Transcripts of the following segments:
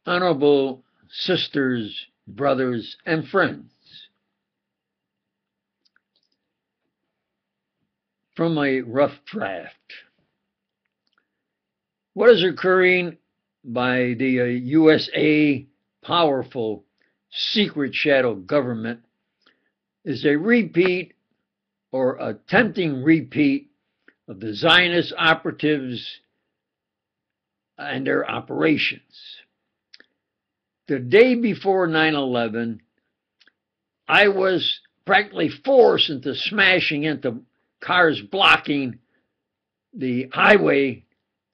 Honorable sisters, brothers, and friends, from a rough draft, what is occurring by the USA powerful secret shadow government is a repeat or attempting repeat of the Zionist operatives and their operations. The day before 9/11, I was practically forced into smashing into cars blocking the highway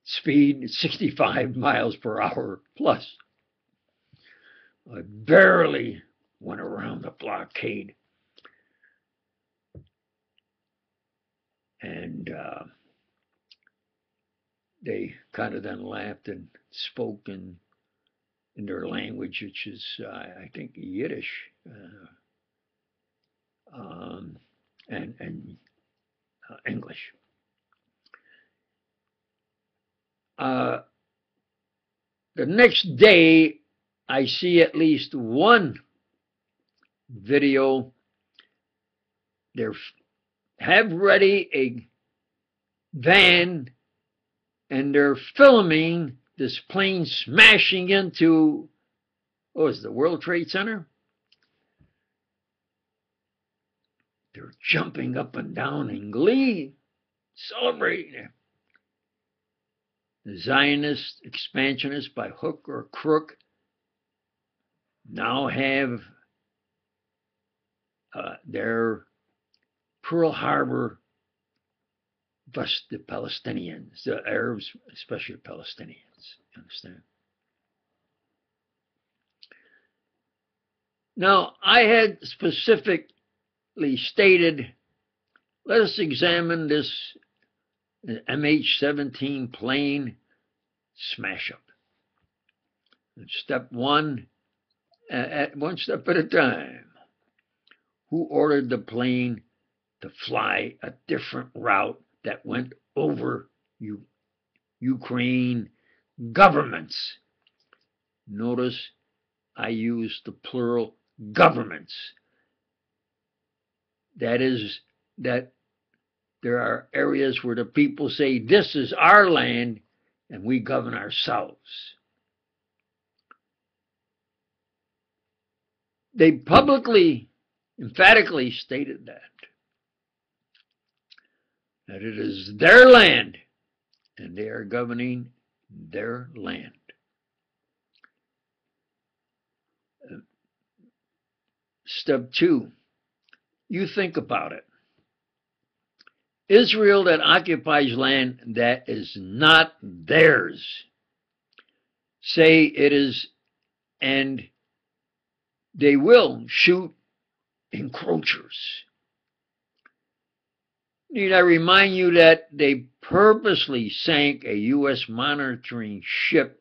speed 65 miles per hour plus. I barely went around the blockade. And they kind of then laughed and spoke in their language, which is, I think, Yiddish and English. The next day, I see at least one video. They have ready a van and they're filming this plane smashing into, what was it, the World Trade Center? They're jumping up and down in glee, celebrating. The Zionists, expansionists by hook or crook, now have their Pearl Harbor, thus the Palestinians, the Arabs, especially the Palestinians. You understand? Now, I had specifically stated, let us examine this MH17 plane smash up. Step one, at one step at a time. Who ordered the plane to fly a different route that went over Ukraine governments? Notice I used the plural governments. That is, that there are areas where the people say, this is our land and we govern ourselves. They publicly, emphatically stated that it is their land and they are governing their land. Step two, you think about it. Israel that occupies land that is not theirs, say it is, and they will shoot encroachers. Need I remind you that they purposely sank a U.S. monitoring ship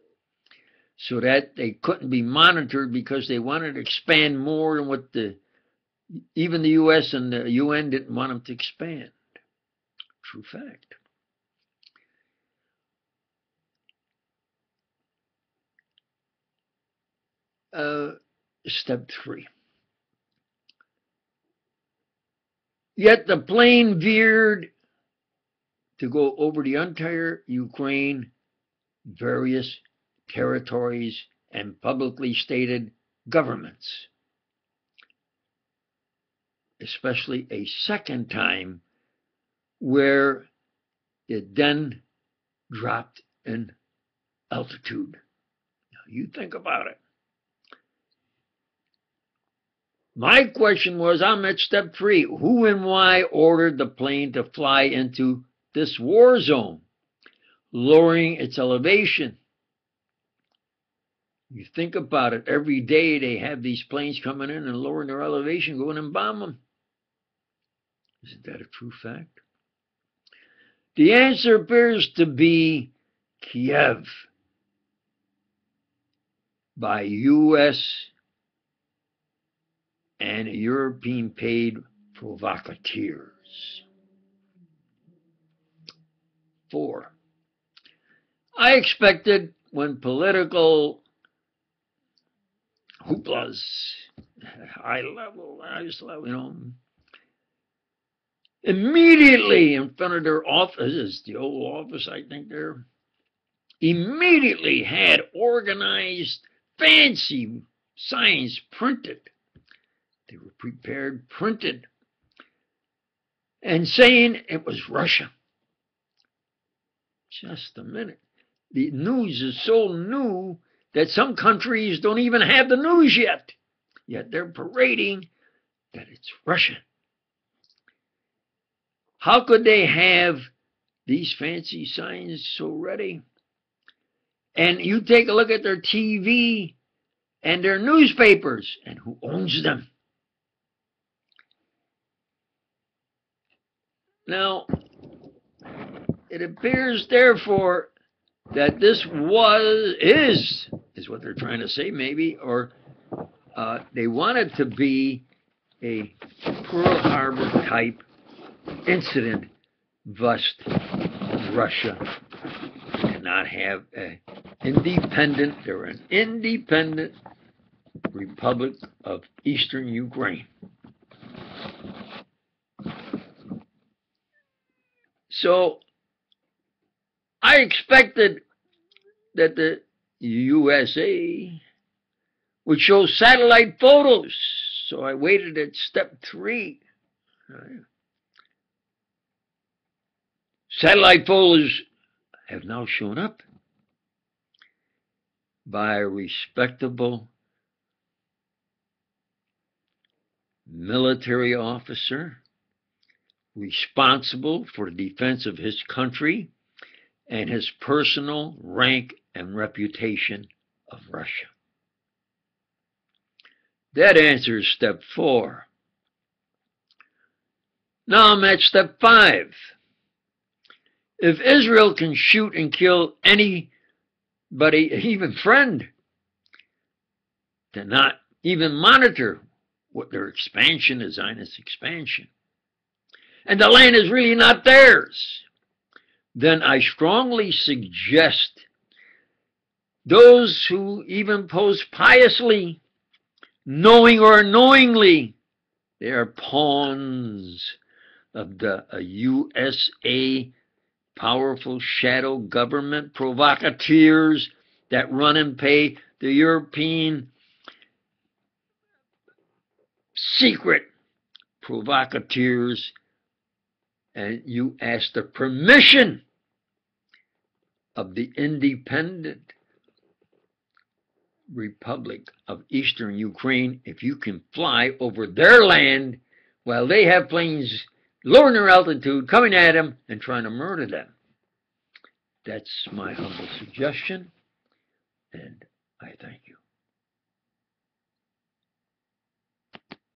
so that they couldn't be monitored because they wanted to expand more than what even the U.S. and the UN didn't want them to expand. True fact. Step three. Yet the plane veered to go over the entire Ukraine, various territories, and publicly stated governments. Especially a second time where it then dropped in altitude. Now you think about it. My question was, I'm at step three. Who and why ordered the plane to fly into this war zone, lowering its elevation? You think about it. Every day they have these planes coming in and lowering their elevation, going and bomb them. Isn't that a true fact? The answer appears to be Kiev by U.S. and European paid provocateurs. 4. I expected when political hooplas, high level, highest level, you know. Immediately in front of their offices, the old office, I think there, immediately had organized fancy signs printed. They were prepared, printed, and saying it was Russia. Just a minute. The news is so new that some countries don't even have the news yet. Yet they're parading that it's Russia. How could they have these fancy signs so ready? And you take a look at their TV and their newspapers, and who owns them? Now, it appears, therefore, that this is what they're trying to say, maybe, or they want it to be a Pearl Harbor type incident, thus Russia cannot have they're an independent Republic of Eastern Ukraine. So I expected that the USA would show satellite photos. So I waited at step 3. Satellite photos have now shown up by a respectable military officer responsible for the defense of his country and his personal rank and reputation of Russia. That answers step 4. Now I'm at step 5. If Israel can shoot and kill anybody, even friend, to not even monitor what their expansion is, Zionist expansion, and the land is really not theirs, then I strongly suggest those who even pose piously, knowing or unknowingly, they are pawns of the USA powerful shadow government provocateurs that run and pay the European secret provocateurs, and you ask the permission of the independent Republic of Eastern Ukraine if you can fly over their land while they have planes lowering their altitude, coming at them and trying to murder them. That's my humble suggestion, and I thank you.